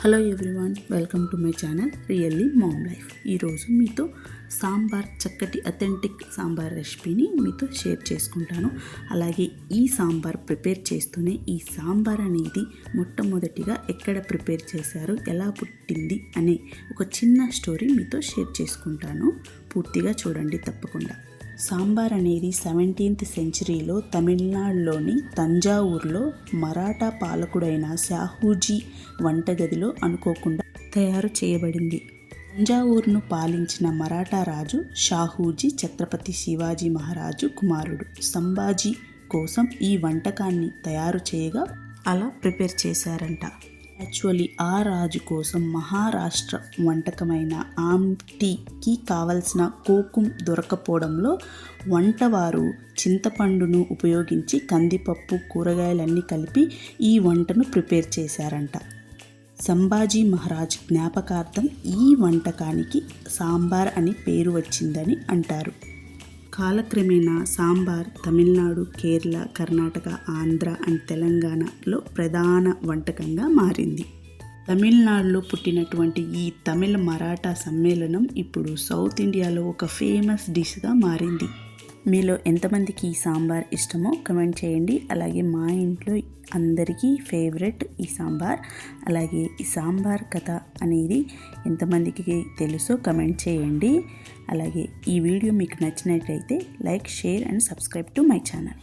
Hello everyone, welcome to my channel really mom life. ఈరోజు మీతో సాంబార్, చక్కటి అథెంటిక్ సాంబార్ రెసిపీని మీతో షేర్ చేసుకుంటాను. అలాగే ఈ సాంబార్ ప్రిపేర్ చేస్తూనే ఈ సాంబార్ అనేది మొట్టమొదటిగా ఎక్కడ ప్రిపేర్ చేశారు, ఎలా పుట్టింది అనే ఒక చిన్న స్టోరీ మీతో షేర్ చేసుకుంటాను. పూర్తిగా చూడండి తప్పకుండా. సాంబార్ అనేది 17th సెంచరీలో తమిళనాడులోని తంజావూరులో మరాఠా పాలకుడైన షాహూజీ వంటగదిలో అనుకోకుండా తయారు చేయబడింది. తంజావూరును పాలించిన మరాఠా రాజు షాహూజీ ఛత్రపతి శివాజీ మహారాజు కుమారుడు సంభాజీ కోసం ఈ వంటకాన్ని తయారు చేయగా అలా ప్రిపేర్ చేశారంట. యాక్చువల్లీ ఆ రాజు కోసం మహారాష్ట్ర వంటకమైన ఆమ్టీకి కావలసిన కోకుం దొరకపోవడంలో వంటవారు చింతపండును ఉపయోగించి కందిపప్పు, కూరగాయలన్నీ కలిపి ఈ వంటను ప్రిపేర్ చేశారంట. సంభాజీ మహారాజ్ జ్ఞాపకార్థం ఈ వంటకానికి సాంబార్ అని పేరు వచ్చిందని అంటారు. కాలక్రమేణా సాంబార్ తమిళనాడు, కేరళ, కర్ణాటక, ఆంధ్ర అండ్ తెలంగాణలో ప్రధాన వంటకంగా మారింది. తమిళనాడులో పుట్టినటువంటి ఈ తమిళ మరాఠా సమ్మేళనం ఇప్పుడు సౌత్ ఇండియాలో ఒక ఫేమస్ డిష్గా మారింది. మీలో ఎంతమందికి ఈ సాంబార్ ఇష్టమో కమెంట్ చేయండి. అలాగే మా ఇంట్లో అందరికీ ఫేవరెట్ ఈ సాంబార్. అలాగే ఈ సాంబార్ కథ అనేది ఎంతమందికి తెలుసో కమెంట్ చేయండి. అలాగే ఈ వీడియో మీకు నచ్చినట్లయితే like, share and subscribe to my channel.